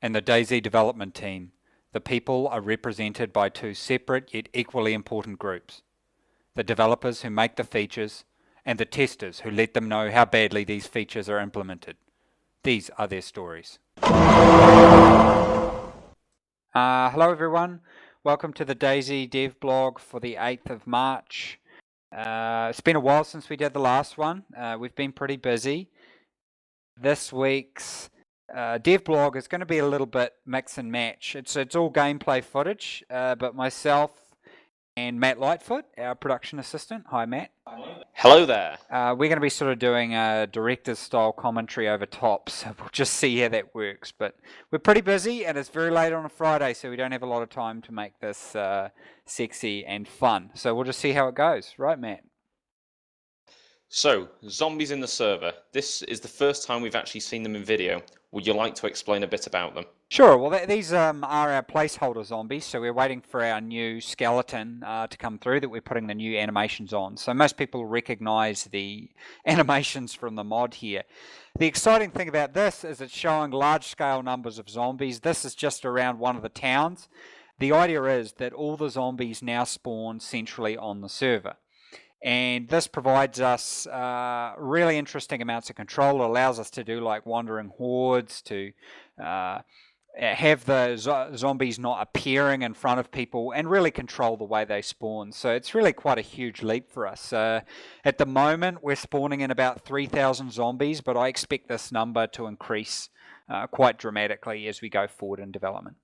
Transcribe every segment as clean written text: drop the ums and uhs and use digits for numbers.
and the DayZ development team, the people are represented by two separate yet equally important groups. The developers who make the features and the testers who let them know how badly these features are implemented. These are their stories. Hello everyone, welcome to the DayZ dev blog for the 8th of March. It's been a while since we did the last one. We've been pretty busy. This week's dev blog is going to be a little bit mix and match. It's all gameplay footage, but myself and Matt Lightfoot, our production assistant. Hi Matt. Hello there. We're going to be sort of doing a director's style commentary over top, so we'll just see how that works. But we're pretty busy and it's very late on a Friday, so we don't have a lot of time to make this sexy and fun. So we'll just see how it goes. Right, Matt? So, zombies in the server. This is the first time we've actually seen them in video. Would you like to explain a bit about them? Sure. Well, these are our placeholder zombies, so we're waiting for our new skeleton to come through that we're putting the new animations on. So most people recognize the animations from the mod here. The exciting thing about this is it's showing large-scale numbers of zombies. This is just around one of the towns. The idea is that all the zombies now spawn centrally on the server. And this provides us really interesting amounts of control. It allows us to do like wandering hordes, to have the zombies not appearing in front of people, and really control the way they spawn. So it's really quite a huge leap for us. At the moment, we're spawning in about 3,000 zombies, but I expect this number to increase quite dramatically as we go forward in development.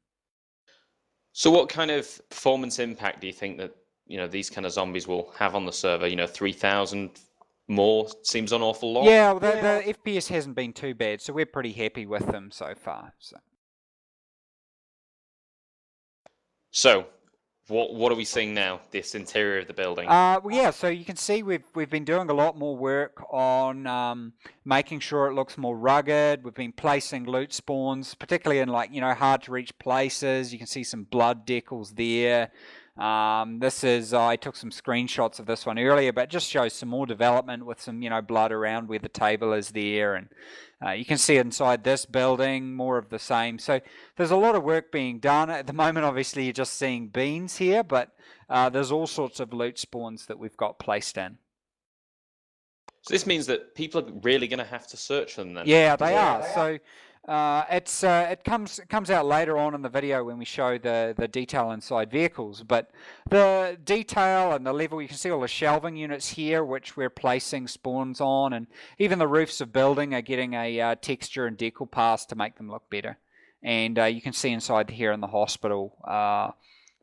So what kind of performance impact do you think that these kind of zombies will have on the server? 3,000 more seems an awful lot. Yeah, the FPS hasn't been too bad, so we're pretty happy with them so far. So what are we seeing now? This interior of the building. Well, yeah. So you can see we've been doing a lot more work on making sure it looks more rugged. We've been placing loot spawns, particularly in hard to reach places. You can see some blood decals there. This is, I took some screenshots of this one earlier, but it just shows some more development with some, blood around where the table is there. And you can see inside this building, more of the same. So there's a lot of work being done. At the moment, obviously, you're just seeing beans here, but there's all sorts of loot spawns that we've got placed in. So this means that people are really going to have to search for them then? Yeah, they are. So it comes out later on in the video when we show the detail inside vehicles, but the detail and the level, you can see all the shelving units here which we're placing spawns on, and even the roofs of building are getting a texture and decal pass to make them look better. And you can see inside here in the hospital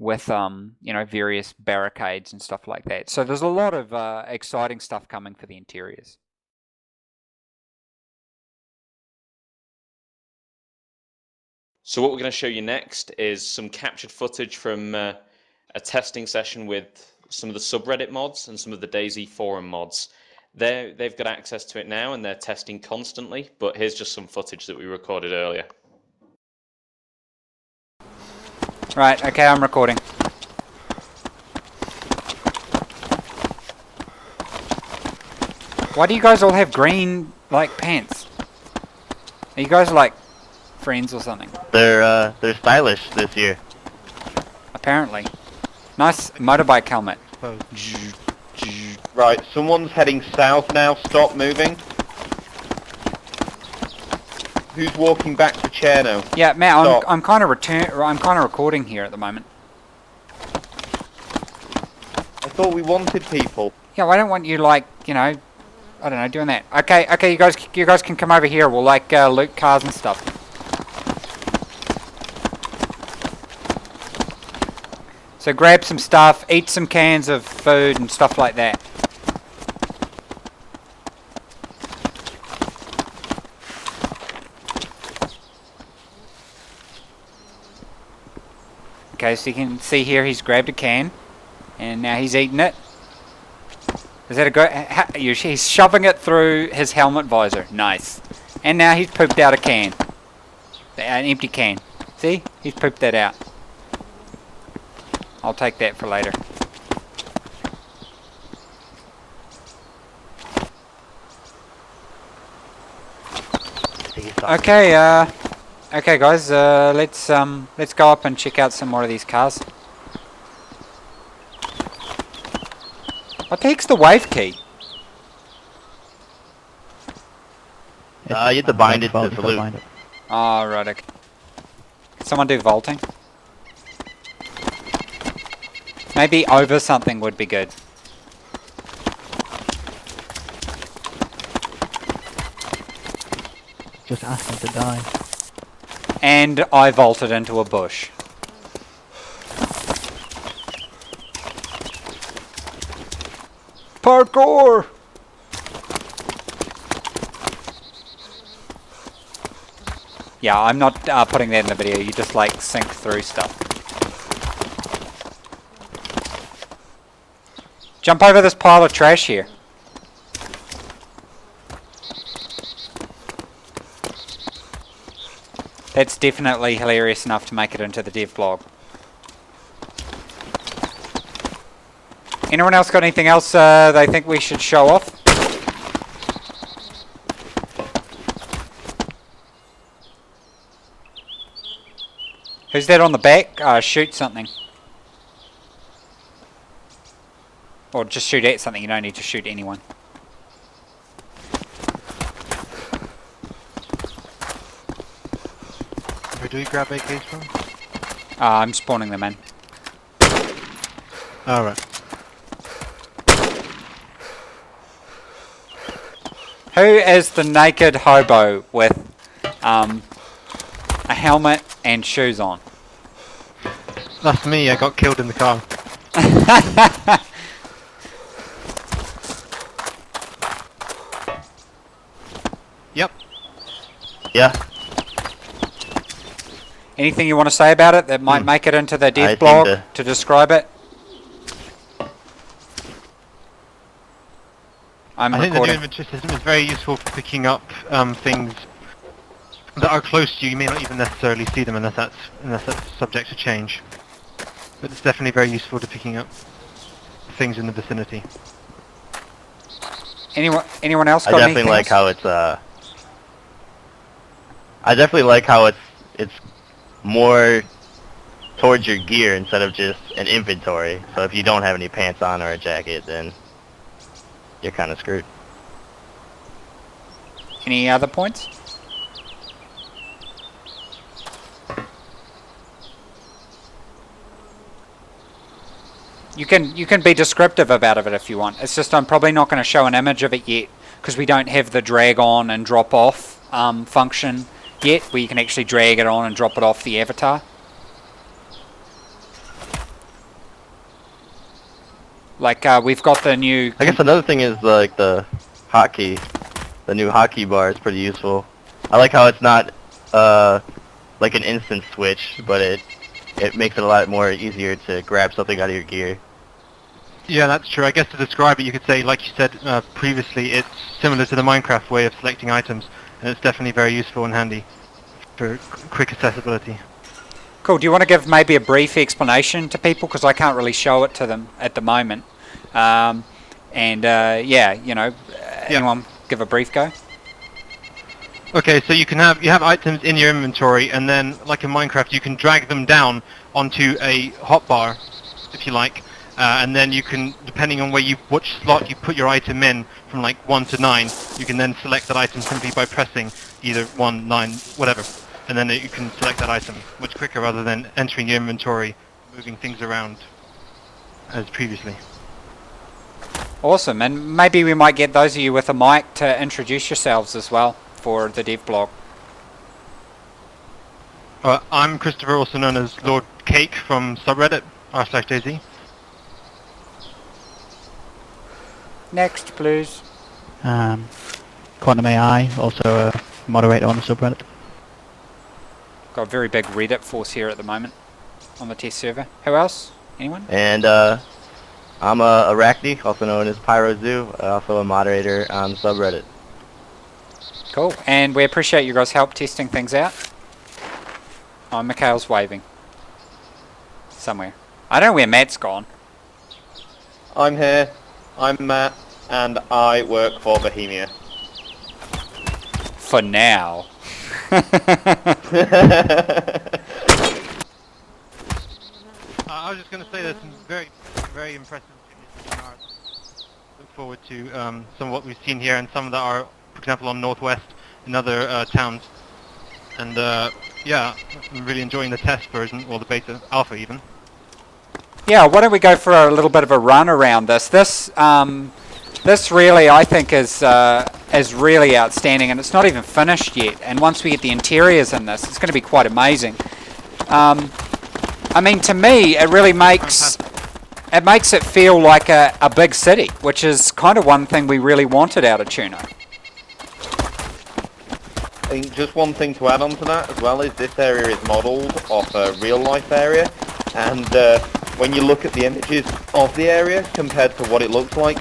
with various barricades and stuff like that. So there's a lot of exciting stuff coming for the interiors. So what we're going to show you next is some captured footage from a testing session with some of the subreddit mods and some of the DayZ forum mods. They've got access to it now and they're testing constantly, but here's just some footage that we recorded earlier. Right, okay, I'm recording. Why do you guys all have green, pants? Are you guys, friends or something? They're stylish this year. Apparently. Nice motorbike helmet. Right, someone's heading south now. Stop moving. Who's walking back to Cherno? Yeah, Matt, I'm kind of recording here at the moment. I thought we wanted people. Yeah, well, I don't want you I don't know, doing that. Okay, you guys can come over here. We'll loot cars and stuff. So grab some stuff, eat some cans of food and stuff like that. Okay, so you can see here he's grabbed a can, and now he's eating it. Is that a good? He's shoving it through his helmet visor. Nice. And now he's pooped out a can. An empty can. See? He's pooped that out. I'll take that for later. Okay, Okay, guys, let's go up and check out some more of these cars. What the heck's the wave key? You have to bind it to salute. Oh, right, okay. Can someone do vaulting? Maybe over something would be good. Just ask them to die. And I vaulted into a bush. Parkour! Yeah, I'm not putting that in the video. You just like sink through stuff. Jump over this pile of trash here. That's definitely hilarious enough to make it into the dev blog. Anyone else got anything else they think we should show off? Who's that on the back? Shoot something. Or just shoot at something, you don't need to shoot anyone. Where do we grab AKs from? I'm spawning them in. Alright. Who is the naked hobo with a helmet and shoes on? That's me, I got killed in the car. Yep. Yeah. Anything you want to say about it that might make it into the I dev think blog to describe it? I'm I think the new recording. inventory system is very useful for picking up things that are close to you. You may not even necessarily see them unless that's subject to change. But it's definitely very useful to picking up things in the vicinity. Anyone else I got definitely anything like else? how it's I definitely like how it's more towards your gear instead of just an inventory. So if you don't have any pants on or a jacket, then you're kind of screwed. Any other points? You can be descriptive about it if you want. It's just I'm probably not going to show an image of it yet because we don't have the drag on and drop off function yet, where you can actually drag it on and drop it off the avatar. Like we've got the new. I guess another thing is like the hotkey. The new hotkey bar is pretty useful. I like how it's not like an instant switch, but it makes it a lot more easier to grab something out of your gear. Yeah, that's true. I guess to describe it, you could say, like you said previously, it's similar to the Minecraft way of selecting items, and it's definitely very useful and handy for quick accessibility. Cool. Do you want to give maybe a brief explanation to people, because I can't really show it to them at the moment? Yeah, you know, anyone give a brief go? Okay, so you have items in your inventory, and then, like in Minecraft, you can drag them down onto a hotbar, if you like, and then you can, depending on which slot you put your item in, from like 1 to 9, you can then select that item simply by pressing either 1, 9, whatever, and then you can select that item much quicker rather than entering your inventory, moving things around as previously. Awesome. And maybe we might get those of you with a mic to introduce yourselves as well for the dev blog. I'm Christopher, also known as Lord Cake from subreddit r/DayZ. Next, please. Quantum AI, also a moderator on the subreddit. Got a very big Reddit force here at the moment on the test server. Who else? Anyone? And I'm Arachne, also known as PyroZoo, also a moderator on the subreddit. Cool. And we appreciate you guys' help testing things out. Oh, Mikhail's waving. Somewhere. I don't know where Matt's gone. I'm here. I'm Matt, and I work for Bohemia. For now. I was just going to say there's some very, very impressive images in art. Look forward to some of what we've seen here and some that are, for example, on Northwest in other towns. And yeah, I'm really enjoying the test version, or the beta, alpha even. Yeah, why don't we go for a little bit of a run around this? This really, I think, is really outstanding, and it's not even finished yet. And once we get the interiors in this, it's going to be quite amazing. I mean, to me, it really makes it feel like a big city, which is kind of one thing we really wanted out of Tuno. I think just one thing to add on to that as well is this area is modelled off a real-life area, and when you look at the images of the area compared to what it looks like,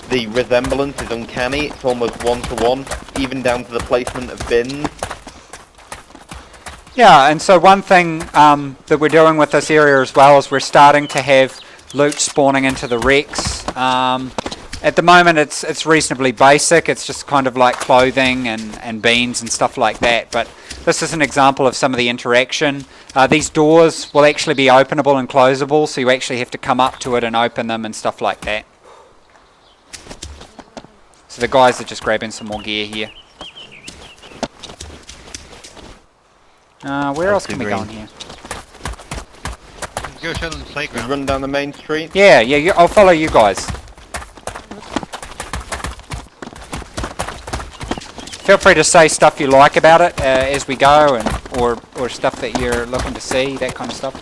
the resemblance is uncanny. It's almost one-to-one, even down to the placement of bins. Yeah, and so one thing that we're doing with this area as well is we're starting to have loot spawning into the wrecks. At the moment it's reasonably basic, it's just kind of like clothing and beans and stuff like that, but this is an example of some of the interaction. These doors will actually be openable and closable, so you actually have to come up to it and open them and stuff like that. So the guys are just grabbing some more gear here. Where else can we go in here? Go show them the playground. Run down the main street. Yeah, I'll follow you guys. Feel free to say stuff you like about it as we go, and or stuff that you're looking to see, that kind of stuff.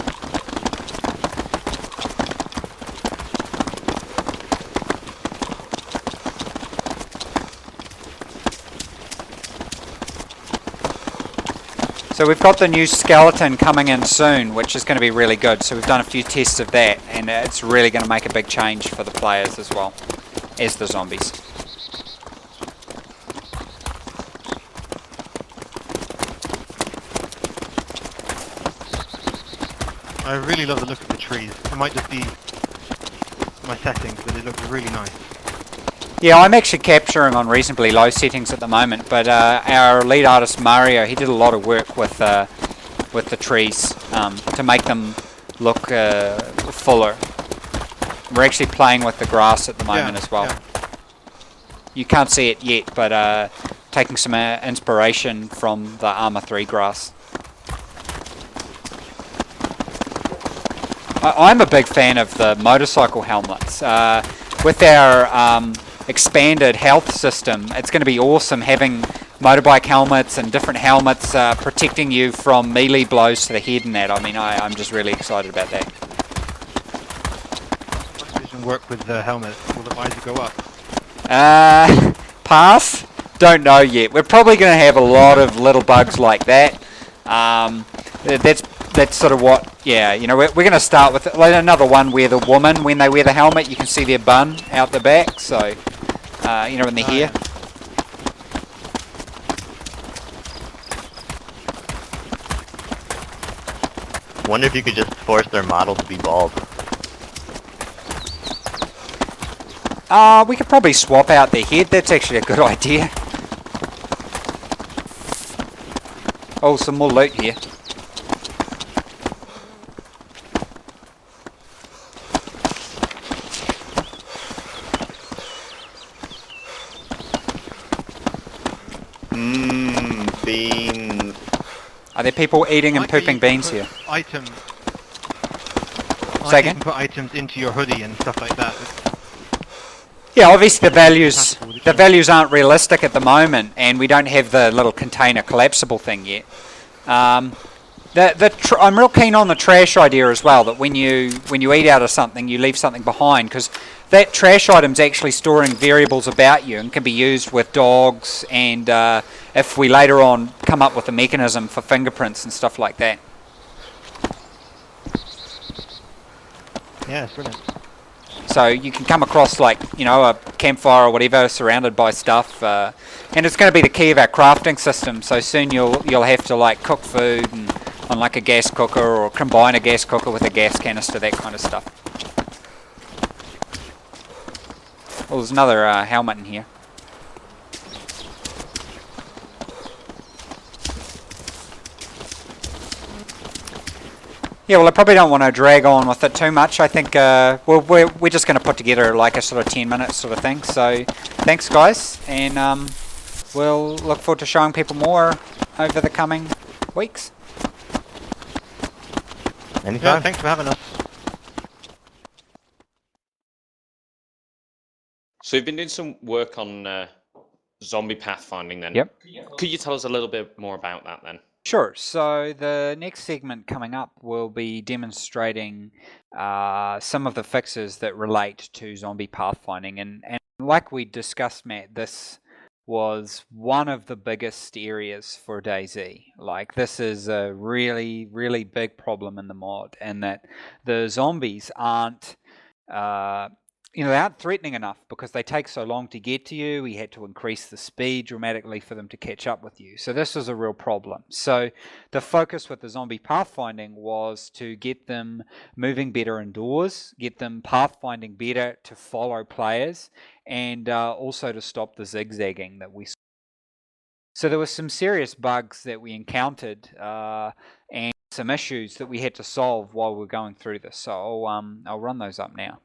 So we've got the new skeleton coming in soon, which is going to be really good. So we've done a few tests of that, and it's really going to make a big change for the players as well as the zombies. I really love the look of the trees. It might just be my settings, but it looks really nice. Yeah, I'm actually capturing on reasonably low settings at the moment, but our lead artist Mario, he did a lot of work with the trees to make them look fuller. We're actually playing with the grass at the moment as well. Yeah. You can't see it yet, but taking some inspiration from the Arma 3 grass. I'm a big fan of the motorcycle helmets. With our expanded health system, it's going to be awesome having motorbike helmets and different helmets protecting you from melee blows to the head and that. I mean, I'm just really excited about that. What vision work with the helmet? Will the visor go up? Pass? Don't know yet. We're probably going to have a lot of little bugs like that. That's sort of what, yeah, you know, we're going to start with like another one where the woman, when they wear the helmet, you can see their bun out the back, so, you know, in the hair. Wonder if you could just force their model to be bald. We could probably swap out their head, that's actually a good idea. Oh, some more loot here. Beans. Are there people eating and pooping beans here? Items. Say You again? can put items into your hoodie and stuff like that. Yeah, obviously the values aren't realistic at the moment, and we don't have the little container collapsible thing yet. I'm real keen on the trash idea as well. That when you eat out of something, you leave something behind, because that trash item's actually storing variables about you and can be used with dogs, and if we later on come up with a mechanism for fingerprints and stuff like that. Yeah, it's brilliant. So you can come across, like, you know, a campfire or whatever surrounded by stuff, and it's going to be the key of our crafting system. So soon you'll have to like cook food and, on like a gas cooker, or combine a gas cooker with a gas canister, that kind of stuff. Oh, there's another helmet in here. Yeah, well, I probably don't want to drag on with it too much. I think we're just going to put together like a sort of 10-minute sort of thing. So thanks, guys, and we'll look forward to showing people more over the coming weeks. Anytime. Yeah, thanks for having us. So you've been doing some work on zombie pathfinding then. Yep. Could you tell us a little bit more about that then? Sure. So the next segment coming up will be demonstrating some of the fixes that relate to zombie pathfinding. And like we discussed, Matt, this was one of the biggest areas for DayZ. Like, this is a really, really big problem in the mod, and that the zombies aren't they aren't threatening enough because they take so long to get to you. We had to increase the speed dramatically for them to catch up with you. So this was a real problem. So the focus with the zombie pathfinding was to get them moving better indoors, get them pathfinding better to follow players, and also to stop the zigzagging that we saw. So there were some serious bugs that we encountered and some issues that we had to solve while we were going through this. So I'll run those up now.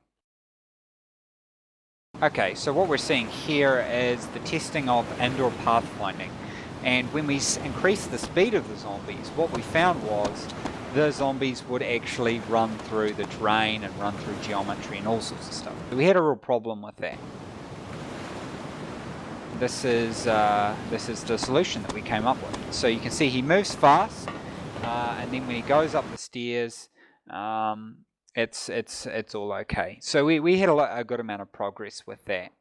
Okay, so what we're seeing here is the testing of indoor pathfinding. And when we increased the speed of the zombies, what we found was the zombies would actually run through the terrain and run through geometry and all sorts of stuff. We had a real problem with that. This is the solution that we came up with. So you can see he moves fast, and then when he goes up the stairs, it's all okay. So we had a good amount of progress with that.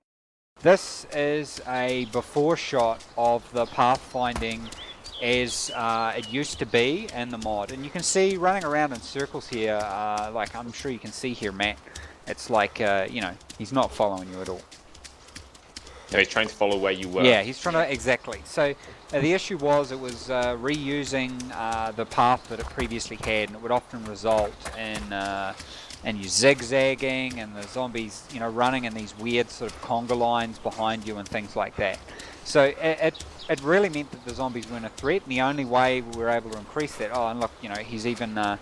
This is a before shot of the pathfinding as it used to be in the mod, and you can see running around in circles here, like I'm sure you can see here, Matt. It's like he's not following you at all. No, he's trying to follow where you were. Yeah, he's trying to, exactly. So the issue was it was reusing the path that it previously had, and it would often result in you zigzagging and the zombies, running in these weird sort of conga lines behind you and things like that. So it really meant that the zombies weren't a threat, and the only way we were able to increase that, and look, he's even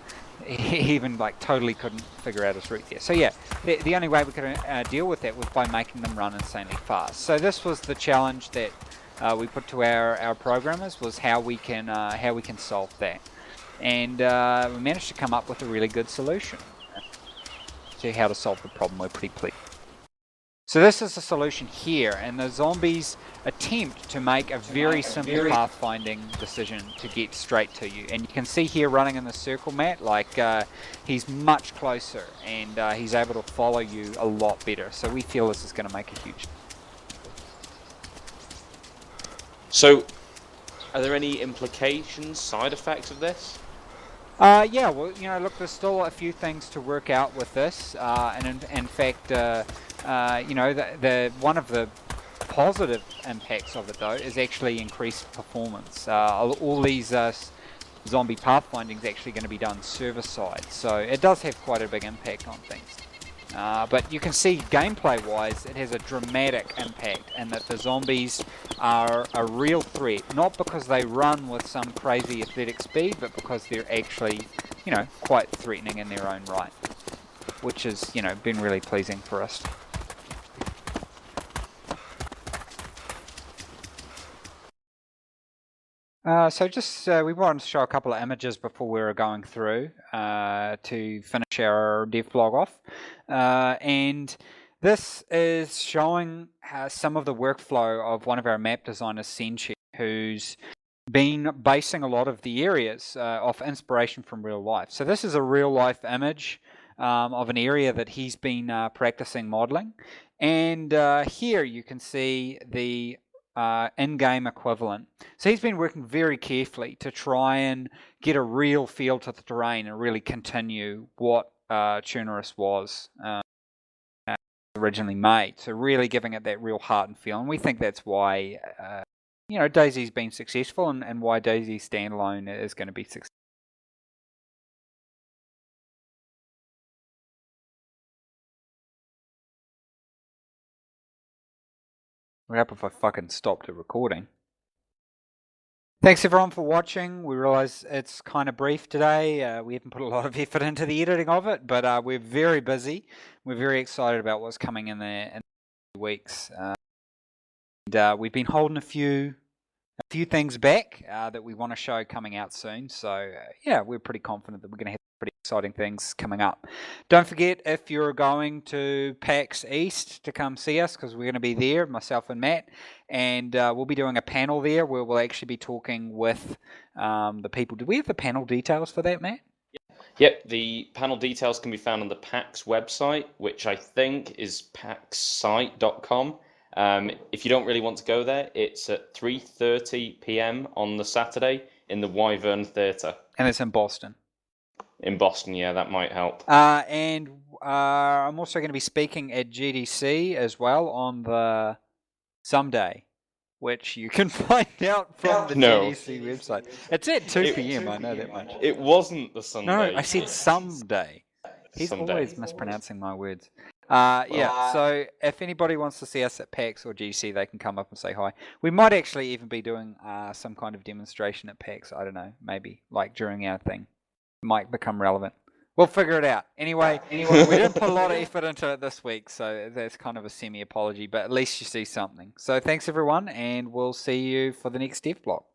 he even like totally couldn't figure out his route there. So yeah, the only way we could deal with that was by making them run insanely fast. So this was the challenge that we put to our programmers, was how we can solve that, and we managed to come up with a really good solution to how to solve the problem. We're pretty pleased. So this is the solution here, and the zombies attempt to make a very simple pathfinding decision to get straight to you. And you can see here running in the circle, Matt, like he's much closer, and he's able to follow you a lot better. So we feel this is going to make a huge... So, are there any implications, side effects of this? Yeah, well, look, there's still a few things to work out with this, and in fact, the one of the positive impacts of it, though, is actually increased performance. All these zombie pathfinding is actually going to be done server-side, so it does have quite a big impact on things. But you can see gameplay-wise, it has a dramatic impact, and that the zombies are a real threat, not because they run with some crazy athletic speed, but because they're actually, quite threatening in their own right, which has, been really pleasing for us. So just we wanted to show a couple of images before we were going through to finish our dev blog off, and this is showing some of the workflow of one of our map designers, Senchi, who's been basing a lot of the areas off inspiration from real life. So this is a real life image of an area that he's been practicing modeling, and here you can see the in-game equivalent. So he's been working very carefully to try and get a real feel to the terrain and really continue what Tunerus was originally made. So really giving it that real heart and feel, and we think that's why DayZ's been successful, and why DayZ Standalone is going to be successful. What happened if I fucking stopped the recording? Thanks everyone for watching. We realise it's kind of brief today. We haven't put a lot of effort into the editing of it, but we're very busy. We're very excited about what's coming in the weeks. And we've been holding a few things back that we want to show coming out soon. So yeah, we're pretty confident that we're going to have pretty exciting things coming up. Don't forget, if you're going to PAX East, to come see us, because we're going to be there, myself and Matt, and we'll be doing a panel there where we'll actually be talking with the people. Did we have the panel details for that, Matt? Yep, the panel details can be found on the PAX website, which I think is paxsite.com. If you don't really want to go there, it's at 3:30 p.m. on the Saturday in the Wyvern Theatre. And it's in Boston. In Boston, yeah, that might help. And I'm also going to be speaking at GDC as well on the someday, which you can find out from the GDC website. It's at 2 p.m., I know that much. It wasn't the Sunday. No, I said someday. He's Someday. always mispronouncing my words. Yeah, so if anybody wants to see us at PAX or GC, they can come up and say hi. We might actually even be doing some kind of demonstration at PAX. I don't know, maybe, like during our thing. It might become relevant. We'll figure it out. Anyway, we didn't put a lot of effort into it this week, so that's kind of a semi-apology, but at least you see something. So thanks, everyone, and we'll see you for the next Dev Block.